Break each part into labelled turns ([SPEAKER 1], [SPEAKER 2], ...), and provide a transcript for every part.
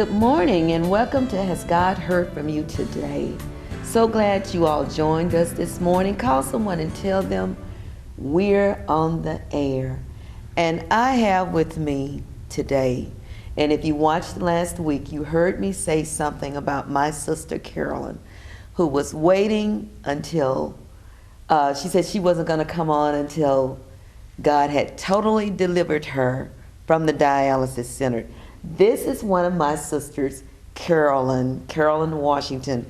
[SPEAKER 1] Good morning and welcome to Has God Heard From You Today? So glad you all joined us this morning. Call someone and tell them we're on the air. And I have with me today, and if you watched last week, you heard me say something about my sister Carolyn, who was waiting until, she said she wasn't going to come on until God had totally delivered her from the dialysis center. This is one of my sisters, Carolyn Washington.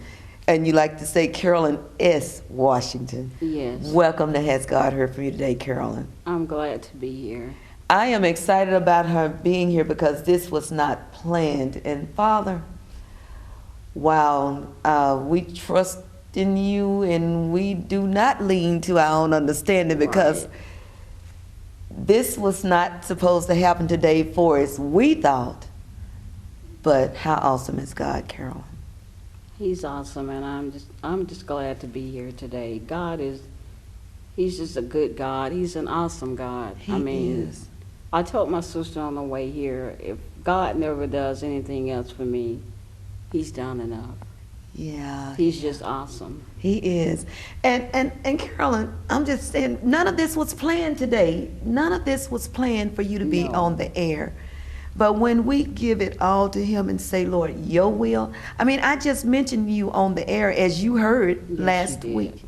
[SPEAKER 1] And you like to say Carolyn S. Washington.
[SPEAKER 2] Yes.
[SPEAKER 1] Welcome to Has God Heard From You Today, Carolyn.
[SPEAKER 2] I'm glad to be here.
[SPEAKER 1] I am excited about her being here because this was not planned. And Father, wow, we trust in you and we do not lean to our own understanding because this was not supposed to happen today for us, we thought. But how awesome is God, Carolyn?
[SPEAKER 2] He's awesome, and I'm just glad to be here today. He's just a good God. He's an awesome God.
[SPEAKER 1] He is.
[SPEAKER 2] I told my sister on the way here, if God never does anything else for me, he's done enough.
[SPEAKER 1] Yeah.
[SPEAKER 2] He's just awesome.
[SPEAKER 1] He is. And Carolyn, I'm just saying, none of this was planned today. None of this was planned for you to be on the air. But when we give it all to him and say, Lord, your will. I mean, I just mentioned you on the air as you heard last week.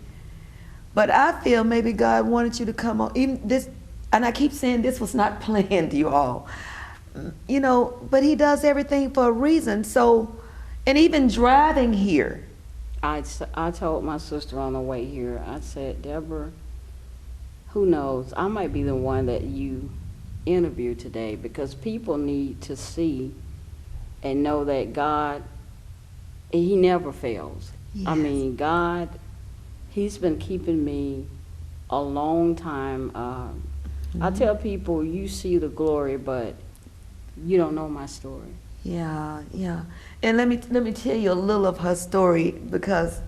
[SPEAKER 1] But I feel maybe God wanted you to come on. Even this, and I keep saying this was not planned, you all. You know, but he does everything for a reason. So, and even driving here.
[SPEAKER 2] I told my sister on the way here, I said, Deborah, who knows? I might be the one that you interview today because people need to see and know that God, he never fails. Yes. I mean, God, he's been keeping me a long time. I tell people, you see the glory, but you don't know my story.
[SPEAKER 1] Yeah. And let me tell you a little of her story, because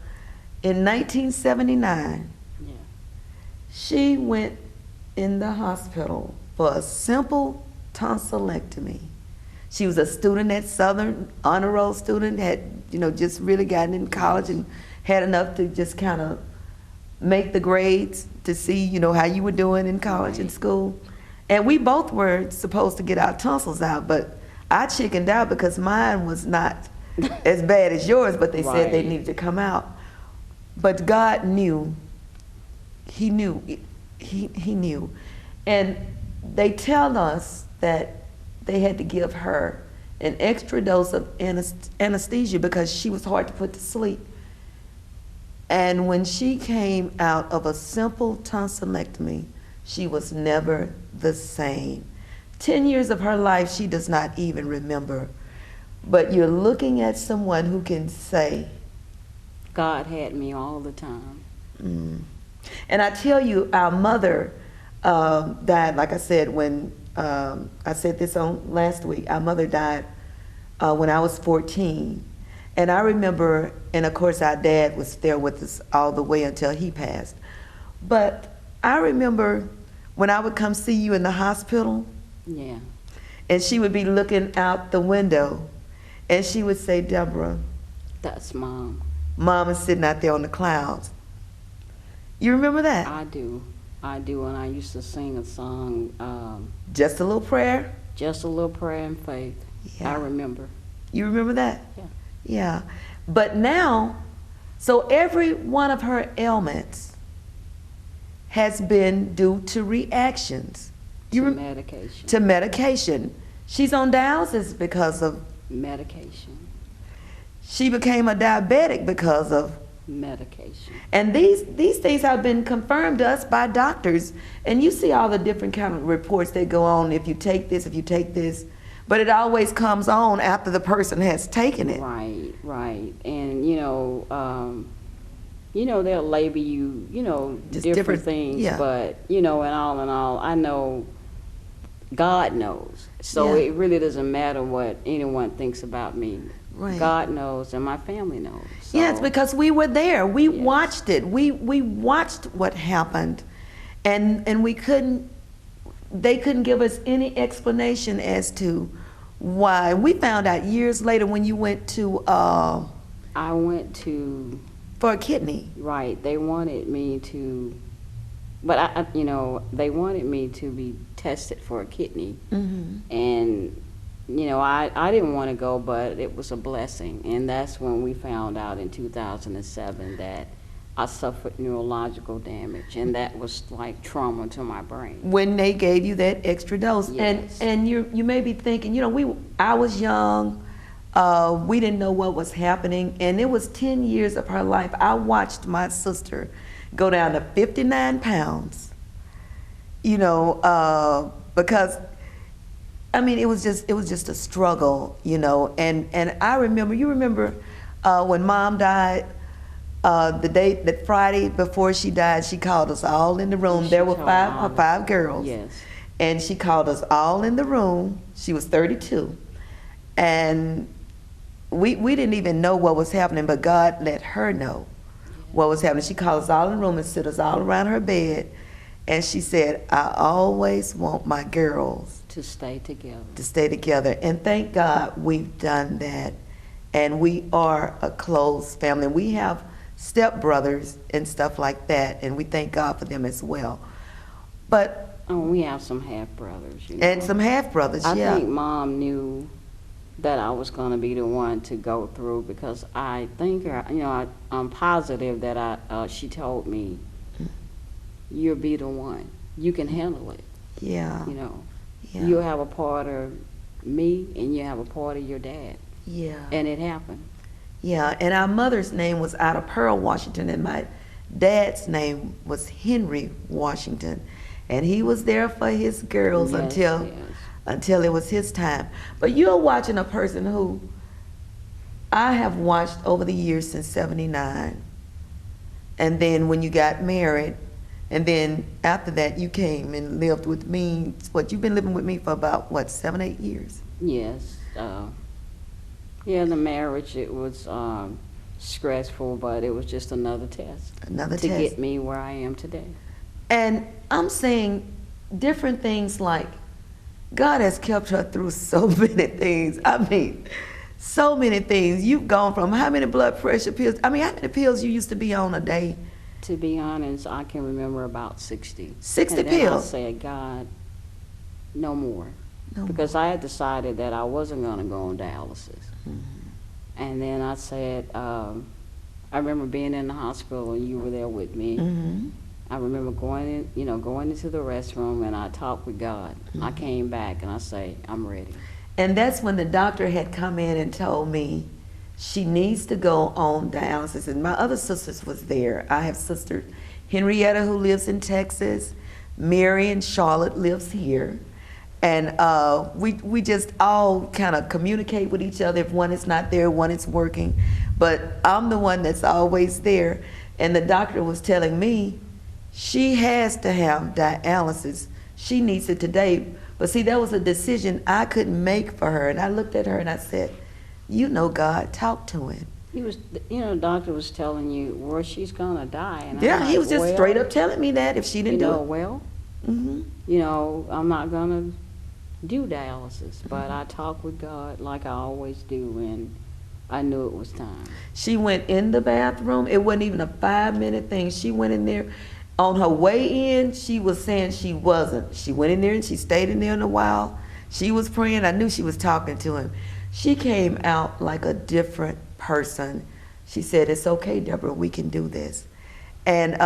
[SPEAKER 1] in 1979, she went in the hospital for a simple tonsillectomy. She was a student at Southern, honor roll student, had, just really gotten in college and had enough to just kind of make the grades to see, how you were doing in college and school. And we both were supposed to get our tonsils out, but I chickened out because mine was not as bad as yours, but they said they needed to come out. But God knew. He knew. He knew. And they tell us that they had to give her an extra dose of anesthesia because she was hard to put to sleep. And when she came out of a simple tonsillectomy, she was never the same. 10 years of her life she does not even remember. But you're looking at someone who can say,
[SPEAKER 2] God had me all the time.
[SPEAKER 1] And I tell you, our mother died, like I said, when I said this on last week. Our mother died when I was 14. And I remember, and of course our dad was there with us all the way until he passed. But I remember when I would come see you in the hospital, and she would be looking out the window, and she would say, Deborah,
[SPEAKER 2] that's Mom.
[SPEAKER 1] Mom is sitting out there on the clouds. You remember that?
[SPEAKER 2] I do, and I used to sing a song.
[SPEAKER 1] Just a little prayer?
[SPEAKER 2] Just a little prayer and faith. Yeah. I remember.
[SPEAKER 1] You remember that?
[SPEAKER 2] Yeah.
[SPEAKER 1] Yeah. But now, so every one of her ailments has been due to reactions.
[SPEAKER 2] Medication.
[SPEAKER 1] To medication. She's on dialysis because of
[SPEAKER 2] medication.
[SPEAKER 1] She became a diabetic because of
[SPEAKER 2] medication.
[SPEAKER 1] And these things have been confirmed to us by doctors. And you see all the different kind of reports that go on, if you take this, but it always comes on after the person has taken it.
[SPEAKER 2] Right. And they'll label you,
[SPEAKER 1] just
[SPEAKER 2] different things, but in all, I know God knows. So it really doesn't matter what anyone thinks about me.
[SPEAKER 1] Right.
[SPEAKER 2] God knows, and my family knows. So.
[SPEAKER 1] Yes, because we were there. We watched it. We watched what happened, and they couldn't give us any explanation as to Why? We found out years later when you went to
[SPEAKER 2] I went to,
[SPEAKER 1] for a kidney.
[SPEAKER 2] right, they wanted me to, but they wanted me to be tested for a kidney.
[SPEAKER 1] Mm-hmm.
[SPEAKER 2] And, I didn't want to go, but it was a blessing. And that's when we found out in 2007 that I suffered neurological damage, and that was like trauma to my brain.
[SPEAKER 1] When they gave you that extra dose.
[SPEAKER 2] Yes.
[SPEAKER 1] And you may be thinking, I was young, we didn't know what was happening, and it was 10 years of her life. I watched my sister go down to 59 pounds, because it was just a struggle, and I remember, you remember when Mom died, that Friday before she died, she called us all in the room. There were five girls.
[SPEAKER 2] Yes.
[SPEAKER 1] And she called us all in the room. She was 32. And we didn't even know what was happening, but God let her know what was happening. She called us all in the room and sit us all around her bed. And she said, I always want my girls
[SPEAKER 2] To stay together.
[SPEAKER 1] to stay together. And thank God we've done that. And we are a close family. We have stepbrothers and stuff like that, and we thank God for them as well. But
[SPEAKER 2] We have some half brothers.
[SPEAKER 1] and some half brothers,
[SPEAKER 2] I
[SPEAKER 1] yeah.
[SPEAKER 2] think Mom knew that I was going to be the one to go through, because I think I'm positive that she told me, you'll be the one. You can handle it.
[SPEAKER 1] Yeah. Yeah.
[SPEAKER 2] You'll have a part of me and you have a part of your dad.
[SPEAKER 1] Yeah.
[SPEAKER 2] And it happened.
[SPEAKER 1] Yeah, and our mother's name was Ida Pearl Washington, and my dad's name was Henry Washington, and he was there for his girls
[SPEAKER 2] Yes,
[SPEAKER 1] until it was his time. But you're watching a person who I have watched over the years since '79, and then when you got married, and then after that you came and lived with me. You've been living with me for about 7, 8 years?
[SPEAKER 2] Yes. The marriage, it was stressful, but it was just another test.
[SPEAKER 1] Another
[SPEAKER 2] to
[SPEAKER 1] test.
[SPEAKER 2] get me where I am today.
[SPEAKER 1] And I'm saying different things like God has kept her through so many things. So many things. You've gone from how many blood pressure pills? How many pills you used to be on a day?
[SPEAKER 2] To be honest, I can remember about 60.
[SPEAKER 1] 60
[SPEAKER 2] and then
[SPEAKER 1] pills?
[SPEAKER 2] I said, God, no more.
[SPEAKER 1] No
[SPEAKER 2] Because I had decided that I wasn't going to go on dialysis.
[SPEAKER 1] Mm-hmm.
[SPEAKER 2] And then I said, I remember being in the hospital and you were there with me.
[SPEAKER 1] Mm-hmm.
[SPEAKER 2] I remember going into the restroom, and I talked with God.
[SPEAKER 1] Mm-hmm.
[SPEAKER 2] I came back and I say, I'm ready.
[SPEAKER 1] And that's when the doctor had come in and told me she needs to go on dialysis. And my other sisters was there. I have sisters, Henrietta, who lives in Texas. Mary in Charlotte lives here. And we just all kind of communicate with each other. If one is not there, one is working. But I'm the one that's always there. And the doctor was telling me she has to have dialysis. She needs it today. But see, that was a decision I couldn't make for her. And I looked at her and I said, God, talk to him.
[SPEAKER 2] He was, the doctor was telling you, well, she's going to die. And
[SPEAKER 1] Yeah,
[SPEAKER 2] I'm
[SPEAKER 1] he
[SPEAKER 2] like,
[SPEAKER 1] was just straight up telling me that if she didn't do it.
[SPEAKER 2] Well,
[SPEAKER 1] Mm-hmm.
[SPEAKER 2] I'm not going to do dialysis, but I talk with God like I always do, and I knew it was time.
[SPEAKER 1] She went in the bathroom. It wasn't even a 5-minute thing. She went in there. On her way in, she was saying she wasn't. She went in there and she stayed in there a while. She was praying. I knew she was talking to him. She came out like a different person. She said, it's okay, Deborah, we can do this. And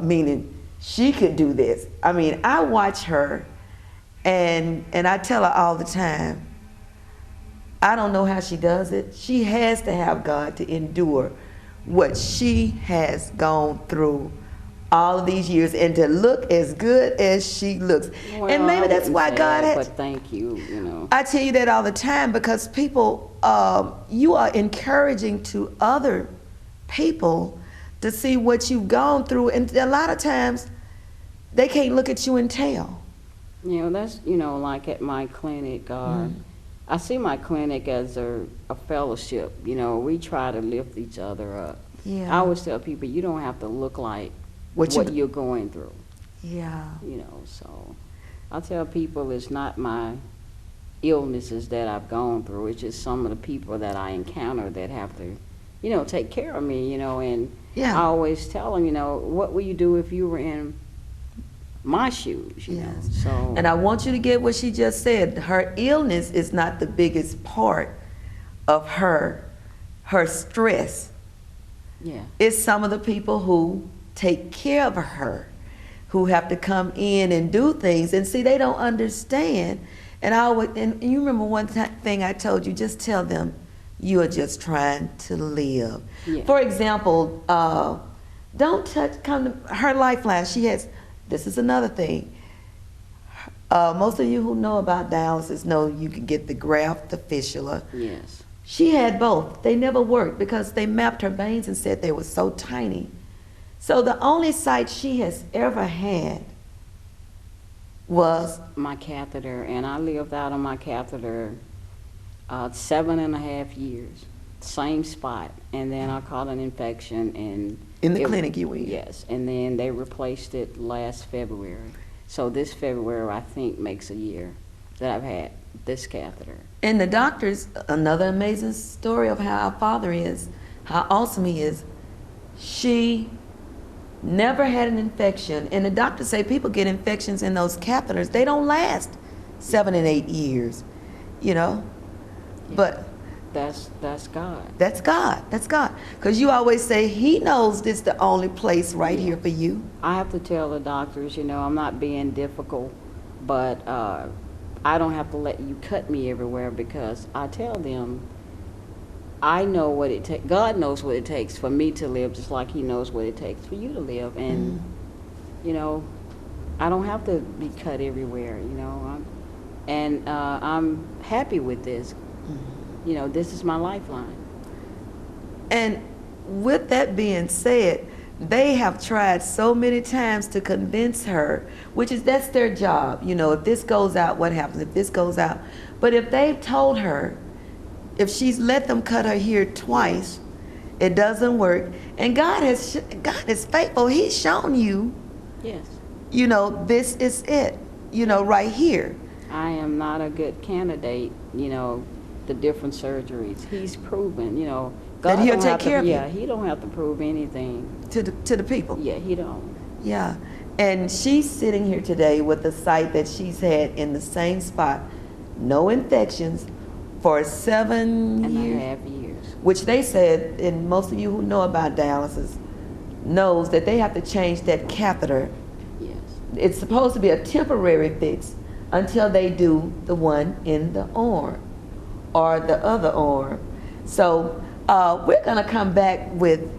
[SPEAKER 1] meaning she could do this. I watch her and I tell her all the time, I don't know how she does it. She has to have God to endure what she has gone through all of these years and to look as good as she looks.
[SPEAKER 2] Well,
[SPEAKER 1] and maybe that's why God
[SPEAKER 2] has.
[SPEAKER 1] has.
[SPEAKER 2] But thank you,
[SPEAKER 1] I tell you that all the time because people, you are encouraging to other people to see what you've gone through, and a lot of times they can't look at you and tell.
[SPEAKER 2] That's, like at my clinic, I see my clinic as a fellowship. We try to lift each other up.
[SPEAKER 1] Yeah.
[SPEAKER 2] I always tell people, you don't have to look like what you're going through.
[SPEAKER 1] Yeah.
[SPEAKER 2] So I tell people it's not my illnesses that I've gone through. It's just some of the people that I encounter that have to, take care of me, and
[SPEAKER 1] Yeah.
[SPEAKER 2] I always tell them, what would you do if you were in my shoes, you know? So.
[SPEAKER 1] And I want you to get what she just said. Her illness is not the biggest part of her stress.
[SPEAKER 2] Yeah.
[SPEAKER 1] It's some of the people who take care of her, who have to come in and do things. And see, they don't understand. And you remember one thing I told you, just tell them you are just trying to live.
[SPEAKER 2] Yeah.
[SPEAKER 1] For example, don't come to her lifeline. She has, this is another thing. Most of you who know about dialysis know you can get the graft, the fistula.
[SPEAKER 2] Yes.
[SPEAKER 1] She had both. They never worked because they mapped her veins and said they were so tiny. So the only site she has ever had was
[SPEAKER 2] my catheter, and I lived out of my catheter 7.5 years, same spot, and then I caught an infection and
[SPEAKER 1] in the clinic you were in.
[SPEAKER 2] Yes, and then they replaced it last February. So this February I think makes a year that I've had this catheter.
[SPEAKER 1] And the doctors, another amazing story of how our father is, how awesome he is. She never had an infection, and the doctors say people get infections in those catheters. They don't last 7 and 8 years,
[SPEAKER 2] Yeah.
[SPEAKER 1] But
[SPEAKER 2] that's God.
[SPEAKER 1] that's God. That's God. Because you always say He knows this is the only place right here for you.
[SPEAKER 2] I have to tell the doctors, I'm not being difficult, but I don't have to let you cut me everywhere, because I tell them I know what it takes. God knows what it takes for me to live, just like He knows what it takes for you to live. And, I don't have to be cut everywhere, I'm happy with this. This is my lifeline.
[SPEAKER 1] And with that being said, they have tried so many times to convince her, that's their job. If this goes out, what happens? If this goes out. But if they've told her, if she's let them cut her here twice, it doesn't work. And God is faithful. He's shown you,
[SPEAKER 2] Yes.
[SPEAKER 1] This is it, right here.
[SPEAKER 2] I am not a good candidate, the different surgeries. He's proven, God
[SPEAKER 1] That He'll
[SPEAKER 2] don't
[SPEAKER 1] take
[SPEAKER 2] have to-
[SPEAKER 1] care of you.
[SPEAKER 2] Yeah, He don't have to prove anything.
[SPEAKER 1] To the people.
[SPEAKER 2] Yeah, He don't.
[SPEAKER 1] Yeah. And she's sitting here today with a site that she's had in the same spot, no infections, for 7
[SPEAKER 2] And
[SPEAKER 1] years.
[SPEAKER 2] a half years.
[SPEAKER 1] Which they said, and most of you who know about dialysis knows that they have to change that catheter.
[SPEAKER 2] Yes.
[SPEAKER 1] It's supposed to be a temporary fix until they do the one in the arm or the other arm. So we're gonna come back with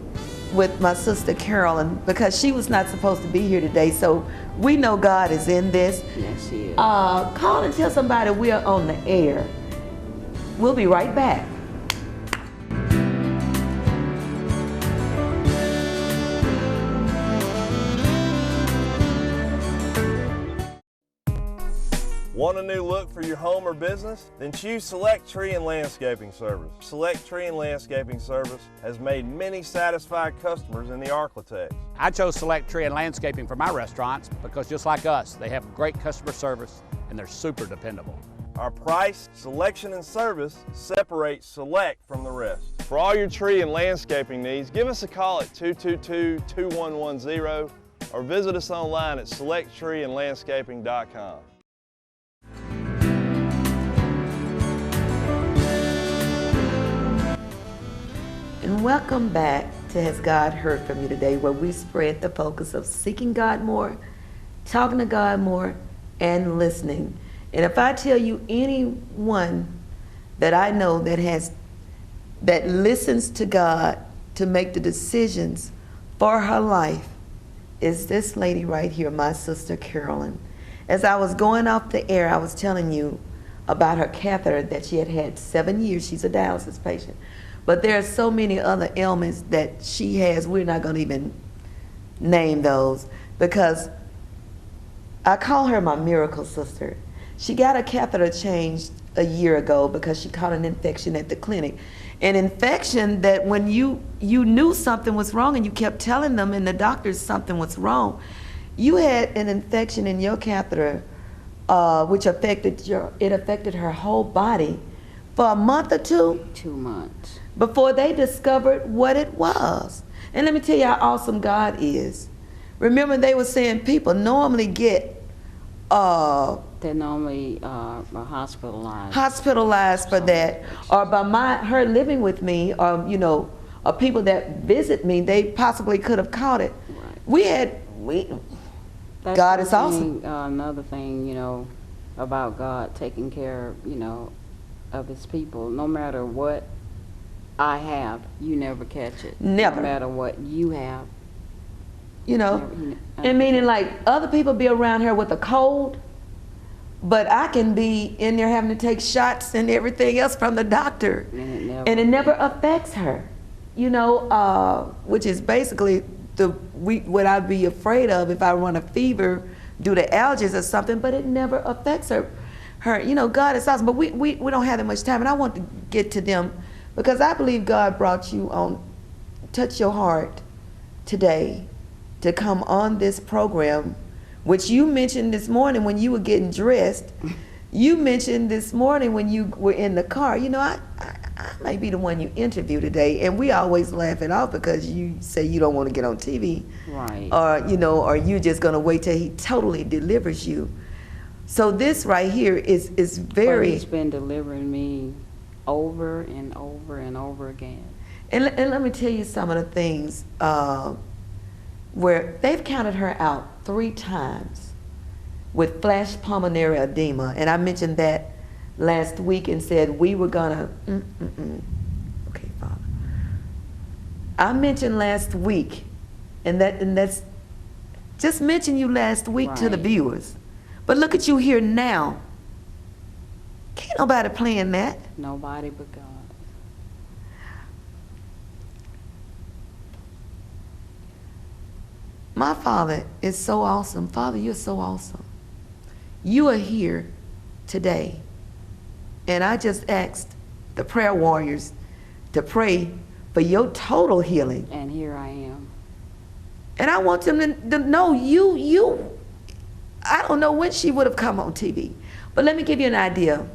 [SPEAKER 1] my sister Carolyn, because she was not supposed to be here today. So we know God is in this.
[SPEAKER 2] Yes, He is.
[SPEAKER 1] Call and tell somebody we are on the air. We'll be right back.
[SPEAKER 3] Want a new look for your home or business? Then choose Select Tree and Landscaping Service. Select Tree and Landscaping Service has made many satisfied customers in the Arklatex.
[SPEAKER 4] I chose Select Tree and Landscaping for my restaurants because, just like us, they have great customer service and they're super dependable.
[SPEAKER 3] Our price, selection, and service separate Select from the rest. For all your tree and landscaping needs, give us a call at 222-2110 or visit us online at selecttreeandlandscaping.com.
[SPEAKER 1] And welcome back to Has God Heard From You Today, where we spread the focus of seeking God more, talking to God more, and listening. And if I tell you anyone that I know that listens to God to make the decisions for her life, is this lady right here, my sister Carolyn. As I was going off the air, I was telling you about her catheter that she had had 7 years. She's a dialysis patient. But there are so many other ailments that she has, we're not going to even name those, because I call her my miracle sister. She got a catheter changed a year ago because she caught an infection at the clinic. An infection that when you knew something was wrong and you kept telling them and the doctors something was wrong. You had an infection in your catheter which affected her whole body for a month or two
[SPEAKER 2] 2 months.
[SPEAKER 1] before they discovered what it was. And let me tell you how awesome God is. Remember, they were saying people normally get
[SPEAKER 2] They're normally are hospitalized.
[SPEAKER 1] hospitalized for that, or by her living with me, or or people that visit me, they possibly could have caught it.
[SPEAKER 2] Right. That's
[SPEAKER 1] God is
[SPEAKER 2] one
[SPEAKER 1] awesome.
[SPEAKER 2] thing, another thing, about God taking care, of his people. No matter what I have, you never catch it.
[SPEAKER 1] Never.
[SPEAKER 2] No matter what you have.
[SPEAKER 1] And meaning like other people be around her with a cold, but I can be in there having to take shots and everything else from the doctor, and it never affects her, which is basically what I'd be afraid of if I run a fever due to allergies or something, but it never affects her. God is awesome, but we don't have that much time, and I want to get to them because I believe God brought you on, touch your heart today to come on this program, which you mentioned this morning when you were getting dressed. You mentioned this morning when you were in the car, I might be the one you interview today, and we always laugh it off because you say you don't want to get on TV.
[SPEAKER 2] Right.
[SPEAKER 1] Or you're just going to wait till he totally delivers you. So this right here is very...
[SPEAKER 2] But he's been delivering me over and over and over again.
[SPEAKER 1] And let me tell you some of the things where they've counted her out 3 times with flash pulmonary edema. And I mentioned that last week and said we were gonna, okay, Father. I mentioned last week, and that's just mention you last week to the
[SPEAKER 2] Right.
[SPEAKER 1] viewers. But look at you here now. Can't nobody playing that.
[SPEAKER 2] Nobody but God.
[SPEAKER 1] My Father is so awesome. Father, you're so awesome. You are here today. And I just asked the prayer warriors to pray for your total healing.
[SPEAKER 2] And here I am.
[SPEAKER 1] And I want them to know you. I don't know when she would have come on TV. But let me give you an idea.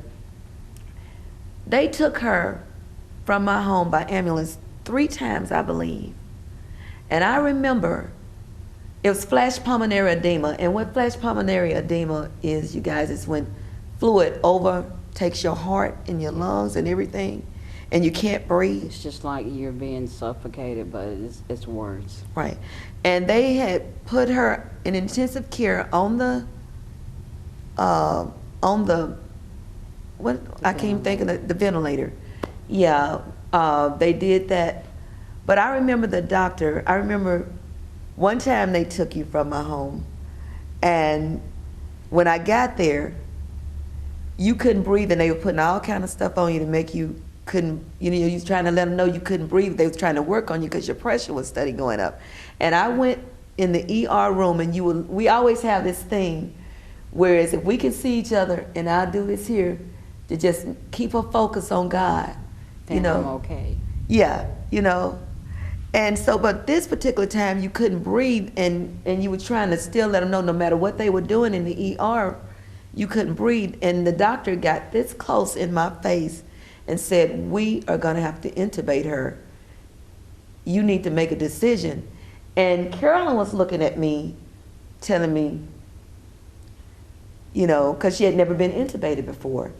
[SPEAKER 1] They took her from my home by ambulance 3 times, I believe. And I remember it was flash pulmonary edema. And what flash pulmonary edema is, you guys, is when fluid overtakes your heart and your lungs and everything, and you can't breathe.
[SPEAKER 2] It's just like you're being suffocated, but it's worse.
[SPEAKER 1] Right. And they had put her in intensive care on the what I can't even think of the ventilator. Yeah, they did that. But I remember the doctor. I remember one time they took you from my home, and when I got there, you couldn't breathe, and they were putting all kind of stuff on you to make you couldn't, you was trying to let them know you couldn't breathe. They was trying to work on you because your pressure was steady going up. And I went in the ER room, and we always have this thing, whereas if we can see each other, and I'll do this here, to just keep a focus on God,
[SPEAKER 2] Then I'm okay.
[SPEAKER 1] Yeah, And so, but this particular time you couldn't breathe, and you were trying to still let them know no matter what they were doing in the ER, you couldn't breathe. And the doctor got this close in my face and said, we are gonna have to intubate her. You need to make a decision. And Carolyn was looking at me, telling me, because she had never been intubated before.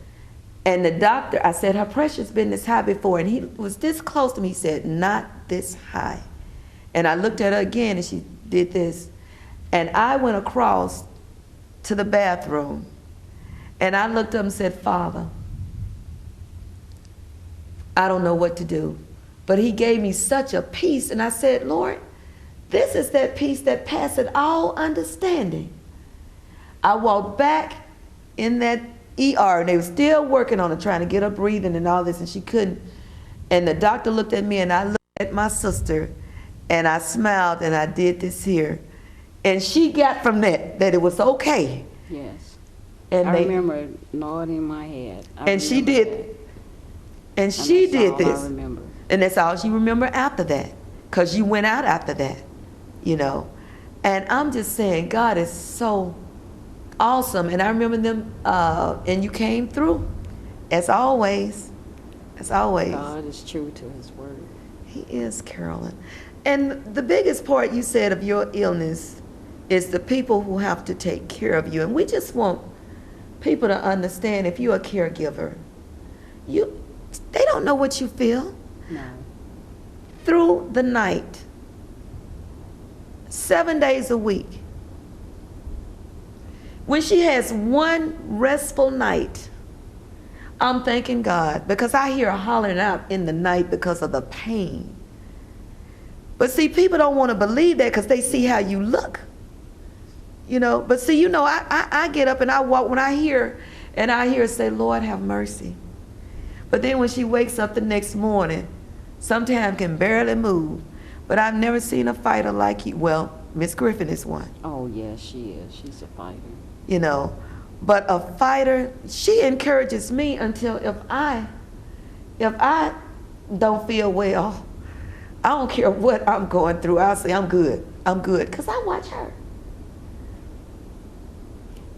[SPEAKER 1] And the doctor, I said, her pressure's been this high before, and he was this close to me. He said, not this high. And I looked at her again, and she did this. And I went across to the bathroom, and I looked up and said, Father, I don't know what to do. But he gave me such a peace, and I said, Lord, this is that peace that passeth all understanding. I walked back in that ER, and they were still working on her, trying to get her breathing and all this, and she couldn't. And the doctor looked at me, and I looked at my sister, and I smiled, and I did this here. And she got from that it was okay.
[SPEAKER 2] Yes.
[SPEAKER 1] And
[SPEAKER 2] I remember nodding my head.
[SPEAKER 1] And she did this.
[SPEAKER 2] I remember.
[SPEAKER 1] And that's all she remembered after that, because you went out after that, And I'm just saying, God is so awesome. And I remember them, and you came through, as always. As always.
[SPEAKER 2] God is true to his word.
[SPEAKER 1] He is, Carolyn. And the biggest part you said of your illness is the people who have to take care of you. And we just want people to understand, if you're a caregiver, they don't know what you feel.
[SPEAKER 2] No.
[SPEAKER 1] Through the night, 7 days a week. When she has one restful night, I'm thanking God, because I hear her hollering out in the night because of the pain. But see, people don't want to believe that because they see how you look. You know, but see, you know, I get up and I walk when I hear her say, Lord, have mercy. But then when she wakes up the next morning, sometimes can barely move. But I've never seen a fighter like you. Well, Miss Griffin is one.
[SPEAKER 2] Oh, yes, she is. She's a fighter.
[SPEAKER 1] You know, but a fighter, she encourages me until if I don't feel well, I don't care what I'm going through, I'll say I'm good, because I watch her.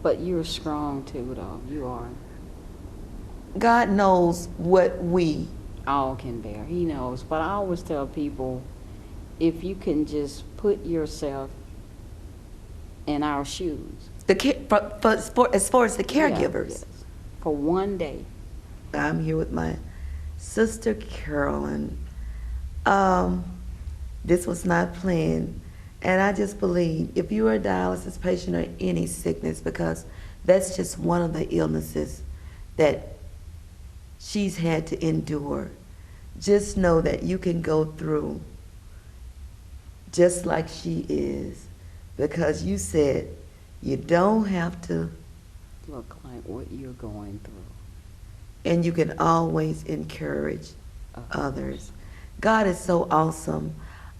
[SPEAKER 2] But you're strong too, though. You are.
[SPEAKER 1] God knows what we
[SPEAKER 2] All can bear. He knows. But I always tell people, if you can just put yourself in our shoes.
[SPEAKER 1] as far as the caregivers.
[SPEAKER 2] Yes, for one day.
[SPEAKER 1] I'm here with my sister Carolyn. This was not planned. And I just believe if you are a dialysis patient or any sickness, because that's just one of the illnesses that she's had to endure, just know that you can go through just like she is, because you said you don't have to
[SPEAKER 2] Look like what you're going through.
[SPEAKER 1] and you can always encourage others. God is so awesome.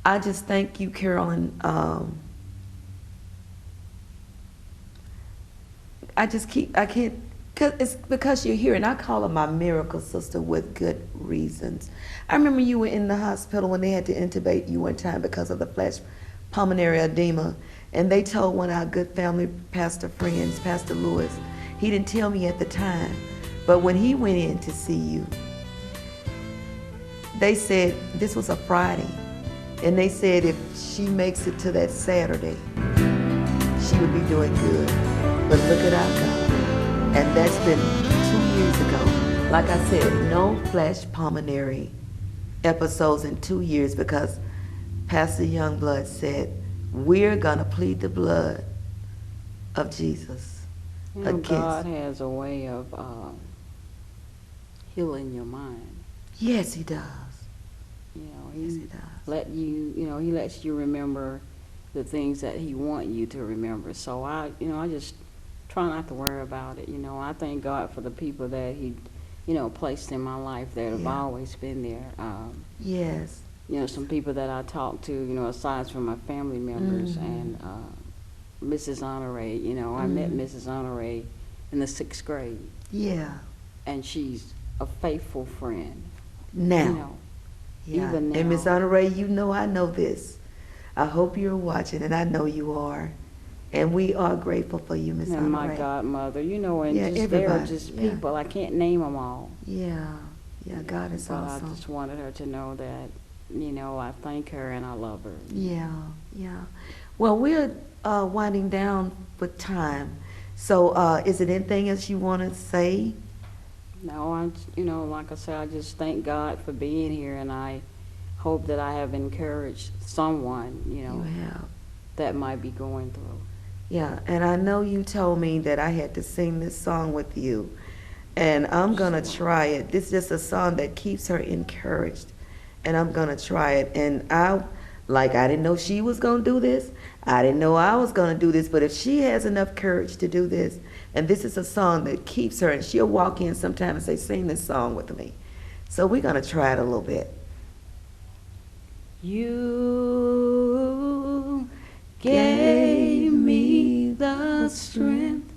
[SPEAKER 1] I just thank you, Carolyn. It's because you're here, and I call her my miracle sister with good reasons. I remember you were in the hospital when they had to intubate you one time because of the flash pulmonary edema, and they told one of our good family pastor friends, Pastor Lewis. He didn't tell me at the time, but when he went in to see you, they said this was a Friday, and they said if she makes it to that Saturday, she would be doing good. But look at our God. And that's been 2 years ago. Like I said, no flash pulmonary episodes in 2 years, because Pastor Youngblood said, we're gonna plead the blood of Jesus against.
[SPEAKER 2] God has a way of healing your mind.
[SPEAKER 1] Yes, he does.
[SPEAKER 2] You know,
[SPEAKER 1] Yes, he does.
[SPEAKER 2] He lets you remember the things that he wants you to remember. So I just try not to worry about it. I thank God for the people that he, placed in my life that have always been there.
[SPEAKER 1] Yes.
[SPEAKER 2] Some people that I talk to, aside from my family members, and Mrs. Honore, I met Mrs. Honore in the 6th grade.
[SPEAKER 1] Yeah.
[SPEAKER 2] And she's a faithful friend.
[SPEAKER 1] Now. Yeah.
[SPEAKER 2] Even now.
[SPEAKER 1] And Miss Honore, I know this. I hope you're watching, and I know you are. And we are grateful for you, Miss Honore.
[SPEAKER 2] And my godmother, and just there are just people. I can't name them all.
[SPEAKER 1] Yeah. Yeah, God is awesome.
[SPEAKER 2] But I just wanted her to know that, I thank her and I love her.
[SPEAKER 1] Yeah, yeah. Well, we're winding down with time. So is it anything else you want to say?
[SPEAKER 2] No, like I said, I just thank God for being here, and I hope that I have encouraged someone,
[SPEAKER 1] You have.
[SPEAKER 2] that might be going through.
[SPEAKER 1] Yeah, and I know you told me that I had to sing this song with you, and I'm going to try it. This is just a song that keeps her encouraged, and I'm going to try it. And I didn't know she was going to do this. I didn't know I was going to do this, but if she has enough courage to do this, and this is a song that keeps her, and she'll walk in sometime and say, sing this song with me. So we're going to try it a little bit.
[SPEAKER 2] You gave me the strength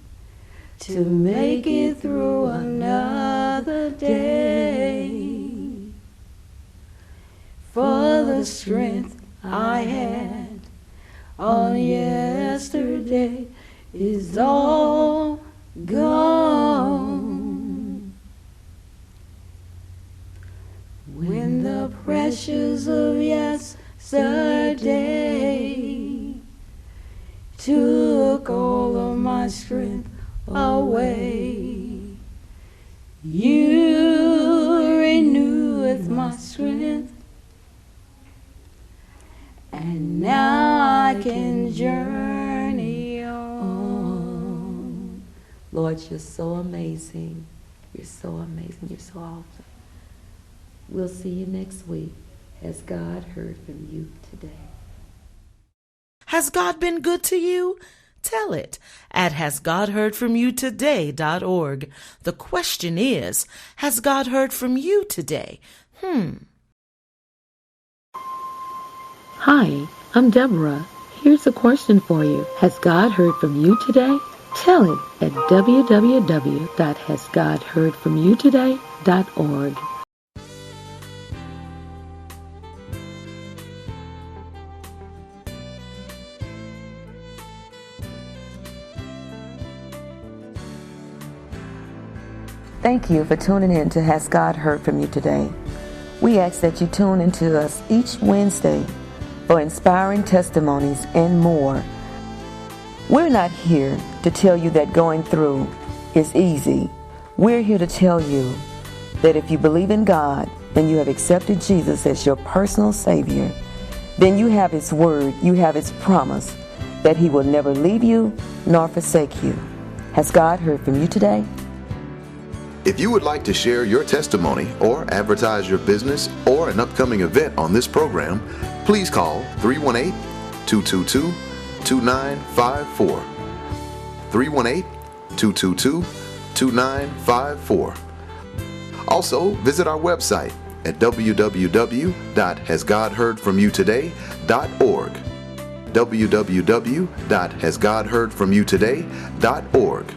[SPEAKER 2] to make it through another day. For the strength I had on yesterday, is all gone. When the pressures of yesterday took all of my strength away, you reneweth my strength, and now I can journey on.
[SPEAKER 1] Lord, you're so amazing. You're so amazing. You're so awesome. We'll see you next week. Has God heard from you today?
[SPEAKER 5] Has God been good to you? Tell it at hasgodheardfromyoutoday.org. The question is, has God heard from you today?
[SPEAKER 6] Hi, I'm Deborah. Here's a question for you. Has God heard from you today? Tell it at www.hasgodheardfromyoutoday.org.
[SPEAKER 1] Thank you for tuning in to Has God Heard From You Today. We ask that you tune into us each Wednesday for inspiring testimonies and more. We're not here to tell you that going through is easy. We're here to tell you that if you believe in God and you have accepted Jesus as your personal Savior, then you have His word, you have His promise that He will never leave you nor forsake you. Has God heard from you today?
[SPEAKER 7] If you would like to share your testimony or advertise your business or an upcoming event on this program, please call 318-222-2954. 318-222-2954. Also, visit our website at www.hasgodheardfromyoutoday.org. www.hasgodheardfromyoutoday.org.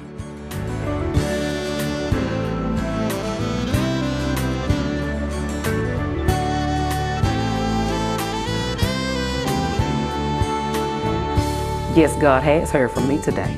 [SPEAKER 6] Yes, God has heard from me today.